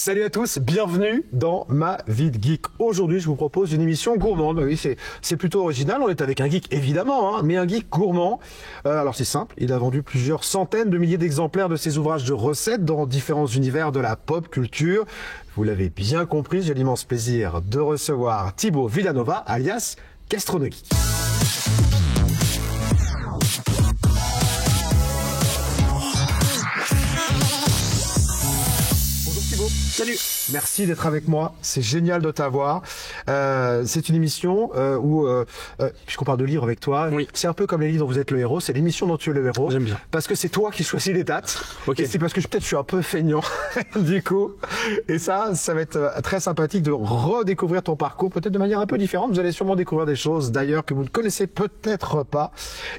Salut à tous, bienvenue dans Ma Vie de Geek. Aujourd'hui, je vous propose une émission gourmande. Oui, c'est plutôt original. On est avec un geek, évidemment, mais un geek gourmand. Alors, c'est simple. Il a vendu plusieurs centaines de milliers d'exemplaires de ses ouvrages de recettes dans différents univers de la pop culture. Vous l'avez bien compris, j'ai l'immense plaisir de recevoir Thibaut Villanova, alias Gastronogeek. Salut, merci d'être avec moi, c'est génial de t'avoir. C'est une émission où, puisqu'on parle de livres avec toi, oui. C'est un peu comme les livres dont vous êtes le héros, c'est l'émission dont tu es le héros. J'aime bien. Parce que c'est toi qui choisis les dates, okay. Et c'est parce que peut-être je suis un peu feignant, du coup. Et ça va être très sympathique de redécouvrir ton parcours, peut-être de manière un peu différente. Vous allez sûrement découvrir des choses d'ailleurs que vous ne connaissez peut-être pas.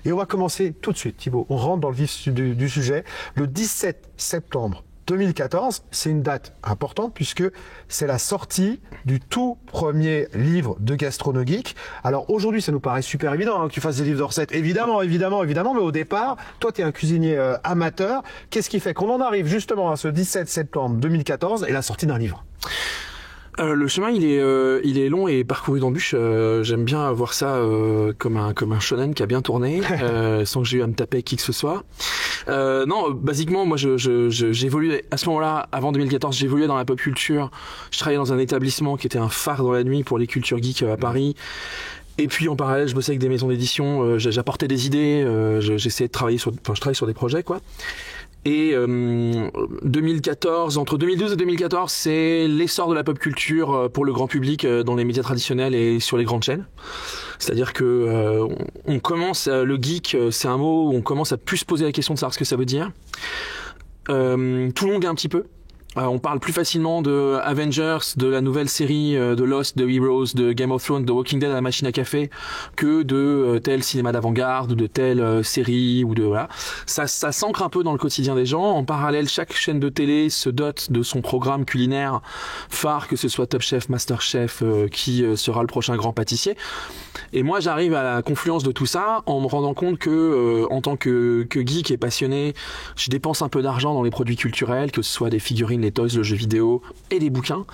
Et on va commencer tout de suite, Thibaut. On rentre dans le vif du sujet. Le 17 septembre 2014, c'est une date importante puisque c'est la sortie du tout premier livre de Gastronogeek. Alors aujourd'hui, ça nous paraît super évident que tu fasses des livres de recettes, évidemment, mais au départ, toi, tu es un cuisinier amateur. Qu'est-ce qui fait qu'on en arrive justement à ce 17 septembre 2014 et la sortie d'un livre ? Le chemin il est long et parcouru d'embûches. J'aime bien voir ça comme un shonen qui a bien tourné sans que j'ai eu à me taper qui que ce soit. Non, basiquement moi j'évoluais à ce moment-là, avant 2014, j'évoluais dans la pop culture. Je travaillais dans un établissement qui était un phare dans la nuit pour les cultures geeks à Paris. Et puis en parallèle, je bossais avec des maisons d'édition, j'apportais des idées, j'essayais de travailler je travaille sur des projets quoi. Et 2014, entre 2012 et 2014, c'est l'essor de la pop culture pour le grand public dans les médias traditionnels et sur les grandes chaînes. C'est-à-dire que on commence, le geek, c'est un mot où on commence à plus se poser la question de savoir ce que ça veut dire. Tout longue un petit peu. On parle plus facilement de Avengers, de la nouvelle série de Lost, de Heroes, de Game of Thrones, de Walking Dead à la machine à café, que de tel cinéma d'avant-garde ou de telle série ou de voilà. Ça s'ancre un peu dans le quotidien des gens. En parallèle, chaque chaîne de télé se dote de son programme culinaire phare, que ce soit Top Chef, Master Chef, qui sera le prochain grand pâtissier. Et moi, j'arrive à la confluence de tout ça en me rendant compte que, en tant que geek et passionné, je dépense un peu d'argent dans les produits culturels, que ce soit des figurines, les toys, le jeu vidéo et des bouquins.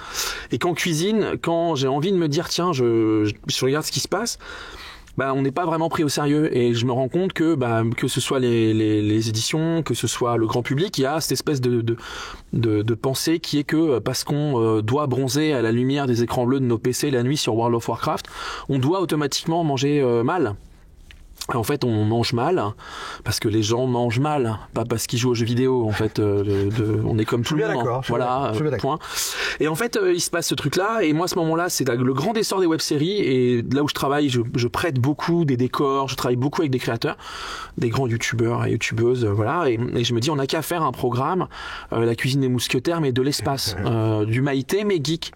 Et qu'en cuisine, quand j'ai envie de me dire tiens, je regarde ce qui se passe, on n'est pas vraiment pris au sérieux. Et je me rends compte que ce soit les éditions, que ce soit le grand public, il y a cette espèce de pensée qui est que parce qu'on doit bronzer à la lumière des écrans bleus de nos PC la nuit sur World of Warcraft, on doit automatiquement manger mal. En fait, on mange mal parce que les gens mangent mal, pas parce qu'ils jouent aux jeux vidéo. En fait, on est comme tout le monde. Voilà, point. Et en fait, il se passe ce truc-là. Et moi, à ce moment-là, c'est le grand essor des web-séries. Et là où je travaille, je prête beaucoup des décors. Je travaille beaucoup avec des créateurs, des grands youtubeurs et youtubeuses, voilà. Et je me dis, on n'a qu'à faire un programme, la cuisine des mousquetaires, mais de l'espace, du Maïté, mais geek.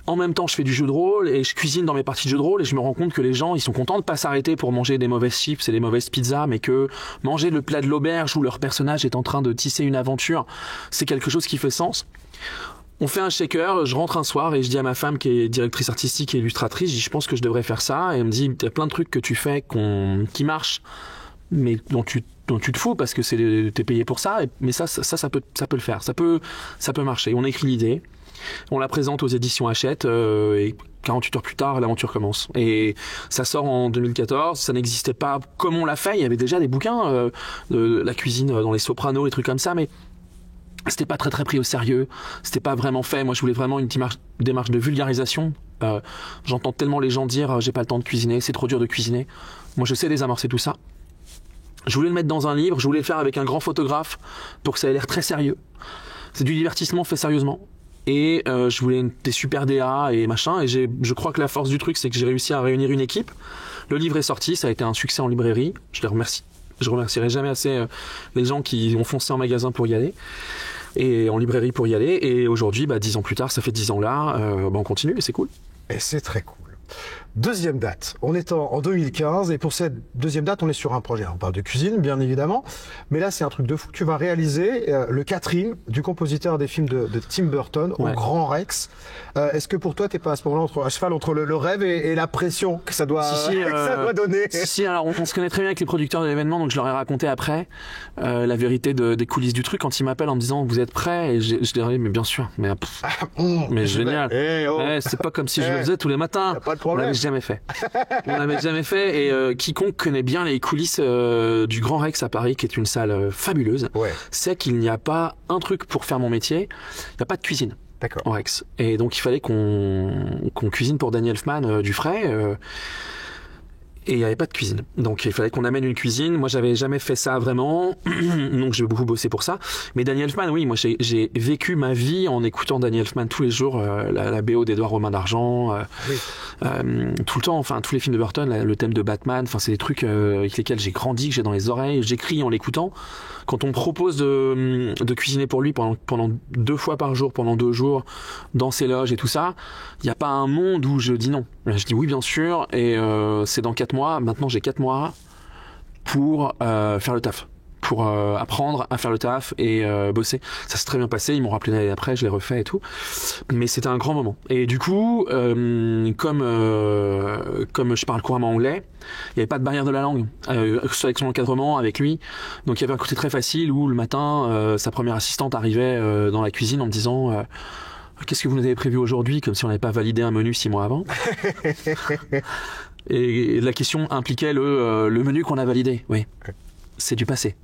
En même temps, je fais du jeu de rôle et je cuisine dans mes parties de jeu de rôle et je me rends compte que les gens, ils sont contents de pas s'arrêter pour manger des mauvaises chips et des mauvaises pizzas, mais que manger le plat de l'auberge où leur personnage est en train de tisser une aventure, c'est quelque chose qui fait sens. On fait un shaker, je rentre un soir et je dis à ma femme qui est directrice artistique et illustratrice, je pense que je devrais faire ça. Et elle me dit, il y a plein de trucs que tu fais qui marchent, mais dont tu te fous parce que t'es payé pour ça. Mais ça peut le faire, ça peut marcher. On écrit l'idée. On la présente aux éditions Hachette et 48 heures plus tard, l'aventure commence. Et ça sort en 2014, ça n'existait pas comme on l'a fait. Il y avait déjà des bouquins de la cuisine dans les Sopranos, des trucs comme ça, mais c'était pas très très pris au sérieux. C'était pas vraiment fait. Moi, je voulais vraiment une démarche de vulgarisation. J'entends tellement les gens dire j'ai pas le temps de cuisiner, c'est trop dur de cuisiner. Moi, je sais désamorcer tout ça. Je voulais le mettre dans un livre, je voulais le faire avec un grand photographe pour que ça ait l'air très sérieux. C'est du divertissement fait sérieusement. Et je voulais des super DA et machin. Et je crois que la force du truc, c'est que j'ai réussi à réunir une équipe. Le livre est sorti, ça a été un succès en librairie. Je les remercie. Je remercierai jamais assez les gens qui ont foncé en magasin pour y aller et en librairie pour y aller. Et aujourd'hui, 10 ans plus tard, ça fait 10 ans là, on continue et c'est cool. Et c'est très cool. Deuxième date, on est en 2015 et pour cette deuxième date, on est sur un projet. On parle de cuisine, bien évidemment, mais là, c'est un truc de fou. Tu vas réaliser le Catherine du compositeur des films de Tim Burton au Grand Rex. Est-ce que pour toi, t'es pas à ce moment-là à cheval entre le rêve et la pression que ça doit, que ça doit donner? Si, alors on se connaît très bien avec les producteurs de l'événement, donc je leur ai raconté après la vérité des coulisses du truc quand ils m'appellent en me disant vous êtes prêts, et je leur ai dit mais bien sûr, mais génial. C'est pas comme si je le faisais tous les matins. Pas de problème. Jamais fait. On l'avait jamais fait et quiconque connaît bien les coulisses du Grand Rex à Paris, qui est une salle fabuleuse, sait qu'il n'y a pas un truc pour faire mon métier. Il n'y a pas de cuisine. D'accord. Au Rex. Et donc il fallait qu'on cuisine pour Danny Elfman du frais. Et il n'y avait pas de cuisine. Donc il fallait qu'on amène une cuisine. Moi, j'avais jamais fait ça vraiment. Donc j'ai beaucoup bossé pour ça. Mais Danny Elfman, oui, moi j'ai vécu ma vie en écoutant Danny Elfman tous les jours, la BO d'Edouard Romain d'Argent, tout le temps, enfin tous les films de Burton, le thème de Batman, enfin c'est des trucs avec lesquels j'ai grandi, que j'ai dans les oreilles, j'écris en l'écoutant. Quand on me propose de cuisiner pour lui pendant 2 fois par jour, pendant 2 jours, dans ses loges et tout ça, il n'y a pas un monde où je dis non. Je dis oui, bien sûr, et c'est dans 4 mois. Maintenant, j'ai 4 mois pour faire le taf, pour apprendre à faire le taf et bosser. Ça s'est très bien passé. Ils m'ont rappelé l'année après, je l'ai refait et tout. Mais c'était un grand moment. Et du coup, comme je parle couramment anglais, il n'y avait pas de barrière de la langue, avec son encadrement, avec lui. Donc il y avait un côté très facile où le matin, sa première assistante arrivait dans la cuisine en me disant qu'est-ce que vous nous avez prévu aujourd'hui, comme si on n'avait pas validé un menu 6 mois avant. Et la question impliquait le menu qu'on a validé. Oui, c'est du passé.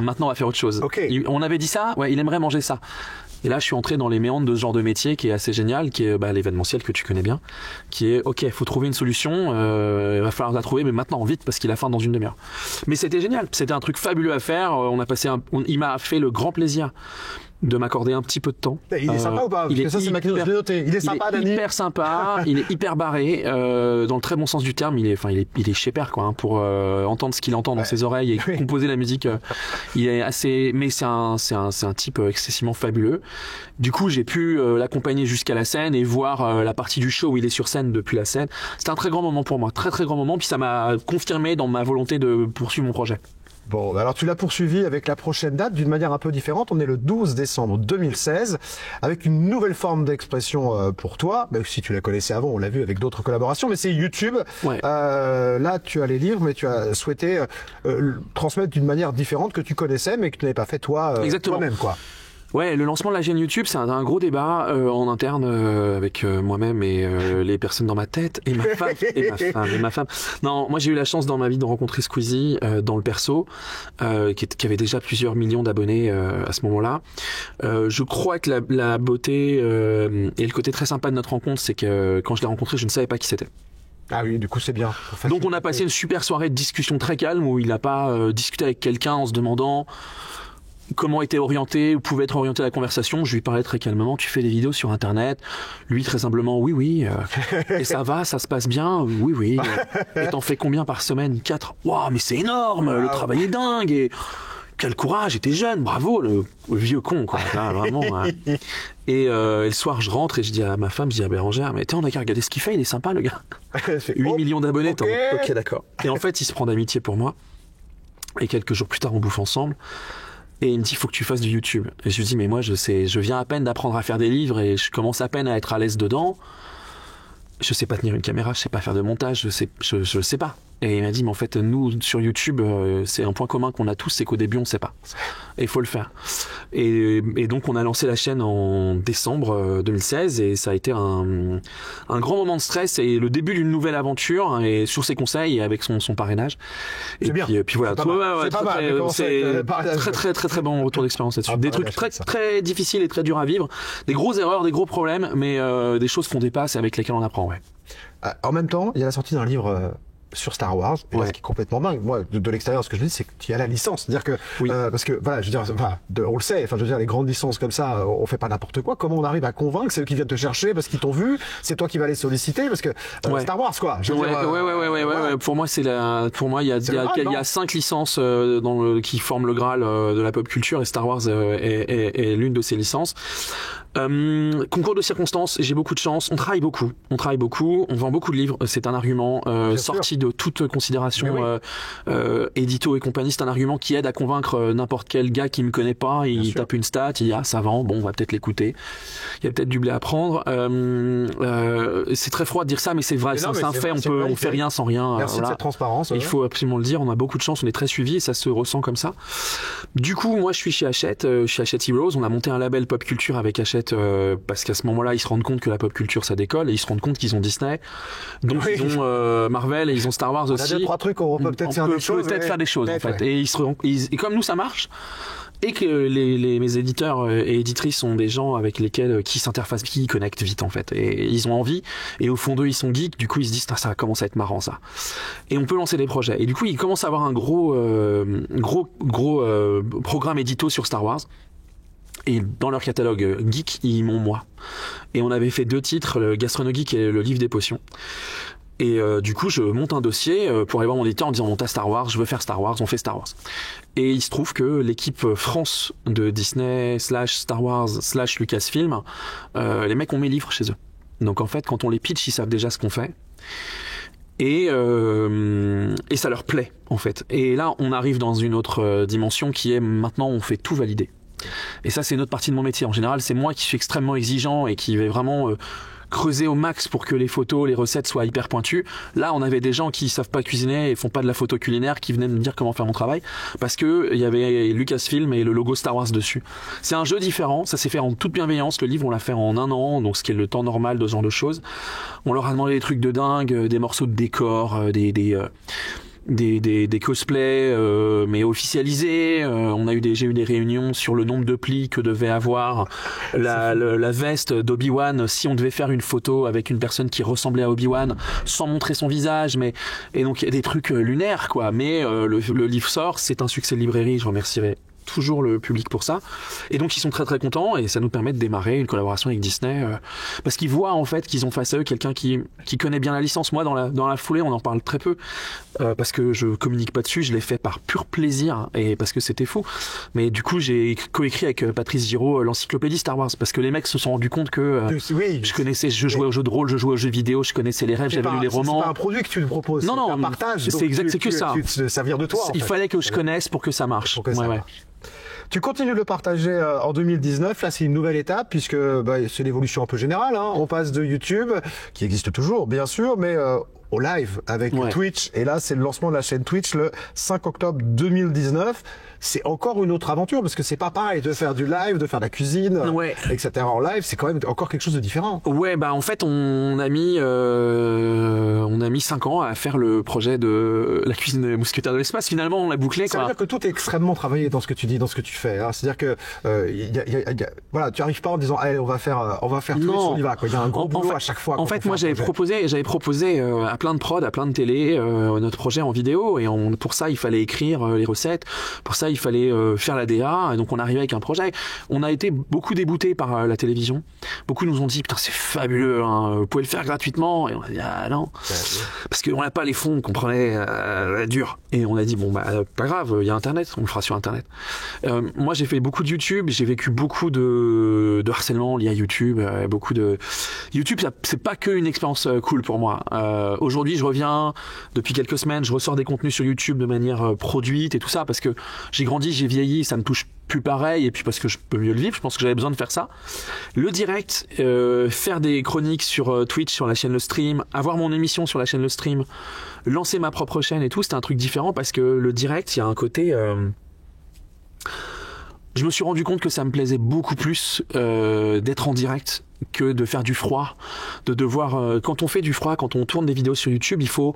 Maintenant, on va faire autre chose. On avait dit ça, il aimerait manger ça. Et là, je suis entré dans les méandres de ce genre de métier qui est assez génial, qui est l'événementiel que tu connais bien, qui est il faut trouver une solution, il va falloir la trouver, mais maintenant, vite, parce qu'il a faim dans une demi-heure. Mais c'était génial, c'était un truc fabuleux à faire. Il m'a fait le grand plaisir de m'accorder un petit peu de temps. Il est sympa ou pas? Parce que ça, c'est ma question, je l'ai noté. Il est sympa, Danny. Hyper sympa, il est hyper barré, dans le très bon sens du terme. Il est chez père, quoi, pour entendre ce qu'il entend dans ses oreilles et composer la musique. Il est assez, mais c'est un type excessivement fabuleux. Du coup, j'ai pu l'accompagner jusqu'à la scène et voir la partie du show où il est sur scène depuis la scène. C'était un très grand moment pour moi, très très grand moment. Puis ça m'a confirmé dans ma volonté de poursuivre mon projet. Bon, alors tu l'as poursuivi avec la prochaine date d'une manière un peu différente. On est le 12 décembre 2016 avec une nouvelle forme d'expression pour toi. Même si tu la connaissais avant, on l'a vu avec d'autres collaborations, mais c'est YouTube. Là, tu as les livres, mais tu as souhaité transmettre d'une manière différente que tu connaissais, mais que tu n'avais pas fait toi-même, quoi. Ouais, le lancement de la chaîne YouTube, c'est un gros débat en interne avec moi-même et les personnes dans ma tête et ma femme. Non, moi j'ai eu la chance dans ma vie de rencontrer Squeezie dans le perso, qui avait déjà plusieurs millions d'abonnés à ce moment-là. Je crois que la beauté et le côté très sympa de notre rencontre, c'est que quand je l'ai rencontré, je ne savais pas qui c'était. Ah oui, du coup c'est bien. Donc on a passé une super soirée de discussion très calme où il n'a pas discuté avec quelqu'un en se demandant comment était orienté ou pouvait être orientée la conversation. Je lui parlais très calmement, tu fais des vidéos sur internet, lui très humblement oui, et ça va, ça se passe bien, oui, et t'en fais combien par semaine? 4? Waouh, mais c'est énorme, le travail est dingue, et quel courage, et t'es jeune, bravo, le vieux con, quoi, là, vraiment. Et le soir, je rentre et je dis à ma femme, à Bérangère, mais on a qu'à regarder ce qu'il fait, il est sympa, le gars. 8 millions d'abonnés, ok, d'accord. Et en fait, il se prend d'amitié pour moi, et quelques jours plus tard, on bouffe ensemble. Et il me dit, il faut que tu fasses du YouTube. Et je lui dis, mais moi, je viens à peine d'apprendre à faire des livres et je commence à peine à être à l'aise dedans. Je sais pas tenir une caméra, je sais pas faire de montage, je sais pas. Et il m'a dit, mais en fait, nous, sur YouTube, c'est un point commun qu'on a tous, c'est qu'au début, on sait pas. Et il faut le faire. Et donc, on a lancé la chaîne en décembre 2016 et ça a été un grand moment de stress et le début d'une nouvelle aventure, hein, et sur ses conseils et avec son parrainage. C'est bien. Puis voilà. C'est très, très, très bon retour d'expérience là-dessus. Des trucs très, très difficiles et très durs à vivre. Des grosses erreurs, des gros problèmes, mais des choses qu'on dépasse et avec lesquelles on apprend, En même temps, il y a la sortie d'un livre sur Star Wars, et là, ce qui est complètement dingue. Moi, de l'extérieur, ce que je dis, c'est que tu as la licence. C'est-à-dire que, parce que, voilà, je veux dire, on le sait, je veux dire, les grandes licences comme ça, on fait pas n'importe quoi. Comment on arrive à convaincre? C'est eux qui viennent te chercher parce qu'ils t'ont vu, c'est toi qui vas les solliciter, parce que, Star Wars, quoi. Ouais. Pour moi, il y a 5 licences, qui forment le Graal, de la pop culture, et Star Wars est l'une de ces licences. Concours de circonstances, j'ai beaucoup de chance. On travaille beaucoup. On vend beaucoup de livres. C'est un argument sorti de toute considération édito et compagnie. C'est un argument qui aide à convaincre n'importe quel gars qui me connaît pas. Il tape une stat, il dit ah ça vend, bon on va peut-être l'écouter. Il y a peut-être du blé à prendre. C'est très froid de dire ça, mais c'est vrai. C'est un fait. On fait rien sans rien. Merci de cette transparence. Il faut absolument le dire. On a beaucoup de chance. On est très suivi et ça se ressent comme ça. Du coup, moi je suis chez Hachette Heroes. On a monté un label pop culture avec Hachette parce qu'à ce moment-là, ils se rendent compte que la pop culture ça décolle et ils se rendent compte qu'ils ont Disney, donc ils ont Marvel et ils ont Star Wars aussi. On a 2-3 trucs, on peut peut-être faire des choses. Peut-être faire des choses en fait. Et et comme nous ça marche. Et que mes éditeurs et éditrices sont des gens avec lesquels qui s'interfacent, qui connectent vite en fait, et ils ont envie. Et au fond d'eux, ils sont geeks. Du coup, ils se disent ça commence à être marrant ça. Et on peut lancer des projets. Et du coup, ils commencent à avoir un gros programme édito sur Star Wars. Et dans leur catalogue geek, ils m'ont moi. Et on avait fait 2 titres, le Gastrono Geek et le livre des potions. Et du coup, je monte un dossier pour aller voir mon éditeur en disant t'as Star Wars, je veux faire Star Wars, on fait Star Wars. Et il se trouve que l'équipe France de Disney / Star Wars / Lucasfilm, les mecs ont mes livres chez eux. Donc en fait, quand on les pitch, ils savent déjà ce qu'on fait. Et ça leur plaît en fait. Et là, on arrive dans une autre dimension qui est maintenant on fait tout valider. Et ça, c'est une autre partie de mon métier. En général, c'est moi qui suis extrêmement exigeant et qui vais vraiment creuser au max pour que les photos, les recettes soient hyper pointues. Là, on avait des gens qui savent pas cuisiner et font pas de la photo culinaire qui venaient me dire comment faire mon travail parce que il y avait Lucasfilm et le logo Star Wars dessus. C'est un jeu différent, ça s'est fait en toute bienveillance. Le livre, on l'a fait en 1 an, donc ce qui est le temps normal de ce genre de choses. On leur a demandé des trucs de dingue, des morceaux de décor, des cosplays mais officialisés. J'ai eu des réunions sur le nombre de plis que devait avoir la veste d'Obi-Wan si on devait faire une photo avec une personne qui ressemblait à Obi-Wan sans montrer son visage, et donc il y a des trucs lunaires quoi. Mais le livre sort, c'est un succès de librairie, je remercierai toujours le public pour ça, et donc ils sont très très contents et ça nous permet de démarrer une collaboration avec Disney parce qu'ils voient en fait qu'ils ont face à eux quelqu'un qui connaît bien la licence. Moi dans la foulée on en parle très peu parce que je communique pas dessus, je l'ai fait par pur plaisir et parce que c'était fou, mais du coup j'ai coécrit avec Patrice Giraud l'encyclopédie Star Wars parce que les mecs se sont rendus compte que je connaissais, je jouais aux jeux de rôle, je jouais aux jeux vidéo, je connaissais les rêves, j'avais lu les romans. C'est pas un produit que tu te proposes, non, c'est un partage, c'est que ça, tu te servir de toi il fallait que je connaisse pour que ça marche. Tu continues de le partager en 2019. Là, c'est une nouvelle étape puisque c'est l'évolution un peu générale. On passe de YouTube, qui existe toujours, bien sûr, mais au live avec Twitch. Et là, c'est le lancement de la chaîne Twitch le 5 octobre 2019. C'est encore une autre aventure parce que c'est pas pareil de faire du live, de faire de la cuisine, etc. En live, c'est quand même encore quelque chose de différent. Ouais, en fait, on a mis 5 ans à faire le projet de la cuisine des mousquetaires de l'espace. Finalement, on l'a bouclé. Ça veut dire que tout est extrêmement travaillé dans ce que tu dis, dans ce que tu fais. C'est-à-dire que voilà, tu arrives pas en disant allez, on va faire Twitch, on y va. Il y a un gros boulot à chaque fois. En fait, moi, j'avais proposé à plein de prod, à plein de télé, notre projet en vidéo, et pour ça, il fallait écrire les recettes. Pour ça, il fallait faire la DA, et donc on arrivait avec un projet. On a été beaucoup déboutés par la télévision. Beaucoup nous ont dit putain c'est fabuleux, vous pouvez le faire gratuitement, et on a dit ah non, parce qu'on n'a pas les fonds qu'on prenait dur. Et on a dit bon pas grave, il y a internet, on le fera sur internet. Moi j'ai fait beaucoup de YouTube, j'ai vécu beaucoup de harcèlement lié à YouTube, YouTube c'est pas que une expérience cool pour moi. Aujourd'hui je reviens depuis quelques semaines, je ressors des contenus sur YouTube de manière produite et tout ça parce que j'ai grandi, j'ai vieilli, ça me touche plus pareil, et puis parce que je peux mieux le vivre, je pense que j'avais besoin de faire ça. Le direct, faire des chroniques sur Twitch, sur la chaîne Le Stream, avoir mon émission sur la chaîne Le Stream, lancer ma propre chaîne et tout, c'était un truc différent parce que le direct, il y a un côté... Je me suis rendu compte que ça me plaisait beaucoup plus d'être en direct que de faire du froid, de devoir quand on fait du froid, quand on tourne des vidéos sur YouTube, il faut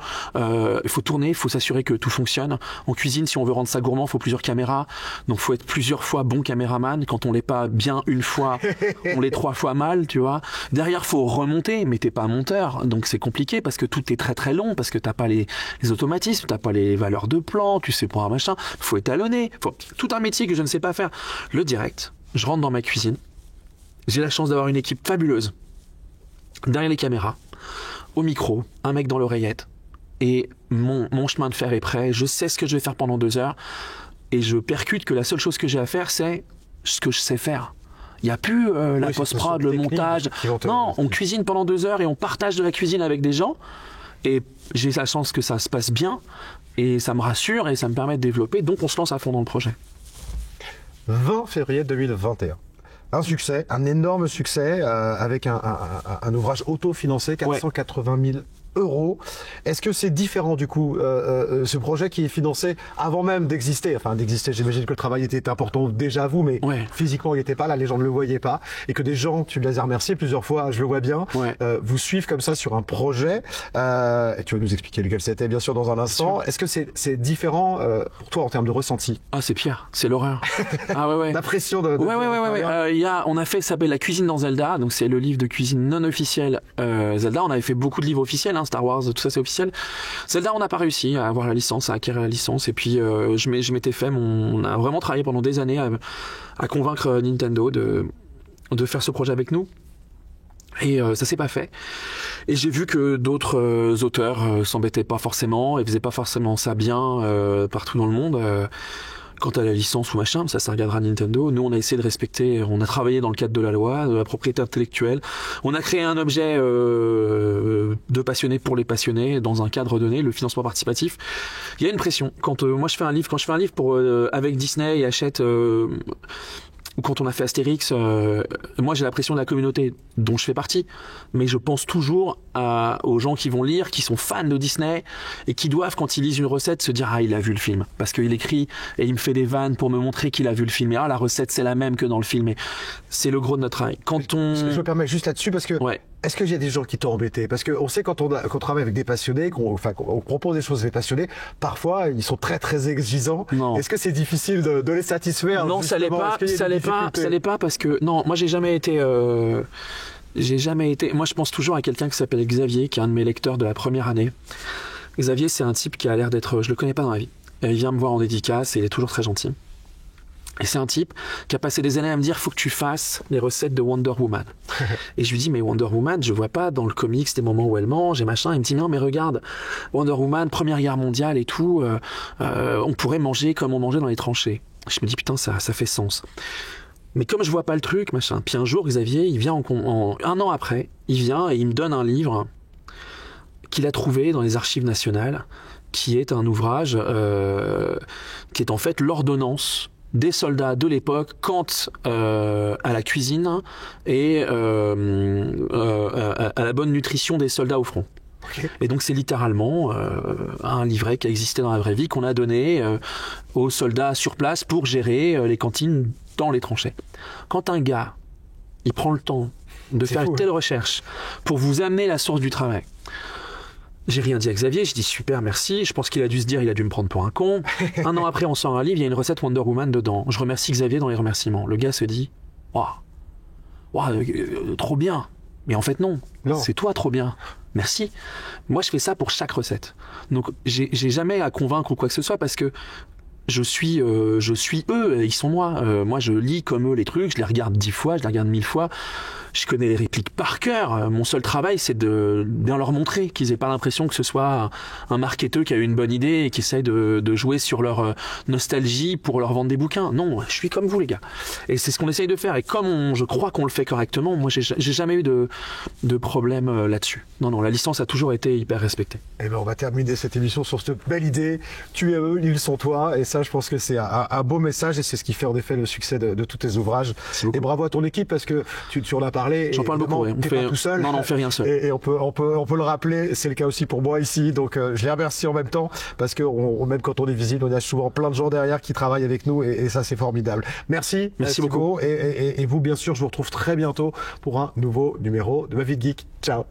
tourner, il faut s'assurer que tout fonctionne. En cuisine, si on veut rendre ça gourmand, il faut plusieurs caméras, donc faut être plusieurs fois bon caméraman. Quand on l'est pas bien une fois, on l'est 3 fois mal, tu vois. Derrière, faut remonter, mais t'es pas monteur, donc c'est compliqué parce que tout est très très long, parce que t'as pas les automatismes, t'as pas les valeurs de plan, tu sais pas un machin, faut étalonner, tout un métier que je ne sais pas faire. Le direct, je rentre dans ma cuisine. J'ai la chance d'avoir une équipe fabuleuse derrière les caméras, au micro, un mec dans l'oreillette, et mon chemin de fer est prêt. Je sais ce que je vais faire pendant 2 heures et je percute que la seule chose que j'ai à faire, c'est ce que je sais faire. Il n'y a plus la Oui, c'est post-prod, ce le technique montage. qui vont te- Non, on cuisine pendant 2 heures et on partage de la cuisine avec des gens. Et j'ai la chance que ça se passe bien. Et ça me rassure et ça me permet de développer. Donc on se lance à fond dans le projet. 20 février 2021. Un succès, un énorme succès, avec un ouvrage autofinancé, 480 000 euros. Est-ce que c'est différent du coup, ce projet qui est financé avant même d'exister, j'imagine que le travail était important déjà à vous, mais physiquement il n'était pas là, les gens ne le voyaient pas, et que des gens, tu les as remerciés plusieurs fois, je le vois bien, vous suivent comme ça sur un projet, et tu vas nous expliquer lequel c'était bien sûr dans un instant. Est-ce que c'est différent pour toi en termes de ressenti? Ah, c'est pire, c'est l'horreur. Ah ouais. La pression de on a fait, ça s'appelle La cuisine dans Zelda, donc c'est le livre de cuisine non officiel Zelda. On avait fait beaucoup de livres officiels, Star Wars, tout ça c'est officiel. Zelda, on n'a pas réussi à avoir la licence, à acquérir la licence, et puis je m'étais fait on a vraiment travaillé pendant des années à convaincre Nintendo de faire ce projet avec nous. Et ça s'est pas fait. Et j'ai vu que d'autres auteurs s'embêtaient pas forcément et faisaient pas forcément ça bien partout dans le monde. Quant à la licence ou machin, ça regardera Nintendo. Nous, on a essayé de respecter, on a travaillé dans le cadre de la loi, de la propriété intellectuelle. On a créé un objet de passionnés pour les passionnés dans un cadre donné, le financement participatif. Il y a une pression. Quand je fais un livre pour avec Disney et Hachette, ou quand on a fait Astérix, moi j'ai la pression de la communauté dont je fais partie, mais je pense toujours aux gens qui vont lire, qui sont fans de Disney et qui doivent, quand ils lisent une recette, se dire il a vu le film, parce qu'il écrit et il me fait des vannes pour me montrer qu'il a vu le film, et la recette c'est la même que dans le film, et c'est le gros de notre travail. Je me permets juste là-dessus parce que est-ce qu'il y a des gens qui t'ont embêté? Parce qu'on sait qu'on travaille avec des passionnés, qu'on propose des choses à des passionnés, parfois ils sont très très exigeants. Est-ce que c'est difficile de les satisfaire? Non, ça l'est pas parce que non, moi j'ai jamais été. Moi je pense toujours à quelqu'un qui s'appelle Xavier, qui est un de mes lecteurs de la première année. Xavier, c'est un type qui a l'air d'être, je le connais pas dans la vie. Il vient me voir en dédicace et il est toujours très gentil. Et c'est un type qui a passé des années à me dire faut que tu fasses les recettes de Wonder Woman. Et je lui dis mais Wonder Woman, je vois pas dans le comics des moments où elle mange et machin. Il me dit non mais regarde, Wonder Woman, Première Guerre mondiale et tout, on pourrait manger comme on mangeait dans les tranchées. Je me dis putain ça fait sens. Mais comme je vois pas le truc, machin. Puis un jour Xavier, il vient un an après, il vient et il me donne un livre qu'il a trouvé dans les archives nationales, qui est un ouvrage qui est en fait l'ordonnance des soldats de l'époque quant à la cuisine et à la bonne nutrition des soldats au front. Okay. Et donc c'est littéralement un livret qui a existé dans la vraie vie qu'on a donné aux soldats sur place pour gérer les cantines dans les tranchées. Quand un gars il prend le temps de faire une telle recherche pour vous amener la source du travail, j'ai rien dit à Xavier, je dis super merci, je pense qu'il a dû se dire il a dû me prendre pour un con. Un an après on sort un livre, il y a une recette Wonder Woman dedans. Je remercie Xavier dans les remerciements. Le gars se dit trop bien. Mais en fait non. C'est toi trop bien. Merci. Moi je fais ça pour chaque recette. Donc j'ai jamais à convaincre ou quoi que ce soit parce que je suis eux, ils sont moi. Moi je lis comme eux les trucs, je les regarde 10 fois, je les regarde 1000 fois. Je connais les répliques par cœur. Mon seul travail, c'est de bien leur montrer, qu'ils aient pas l'impression que ce soit un marketeur qui a eu une bonne idée et qui essaye de jouer sur leur nostalgie pour leur vendre des bouquins. Non, je suis comme vous, les gars. Et c'est ce qu'on essaye de faire. Et comme je crois qu'on le fait correctement, moi, j'ai jamais eu de problème là-dessus. Non, la licence a toujours été hyper respectée. Eh ben, on va terminer cette émission sur cette belle idée. Tu es eux, ils sont toi. Et ça, je pense que c'est un beau message et c'est ce qui fait en effet le succès de tous tes ouvrages. Et bravo à ton équipe parce que tu en as parlé. J'en parle beaucoup. On fait pas tout seul. Non, on fait rien seul. Et on peut le rappeler. C'est le cas aussi pour moi ici. Donc je les remercie en même temps parce que même quand on est visible, on a souvent plein de gens derrière qui travaillent avec nous et ça c'est formidable. Merci beaucoup. Et vous bien sûr, je vous retrouve très bientôt pour un nouveau numéro de Ma Vie de Geek. Ciao.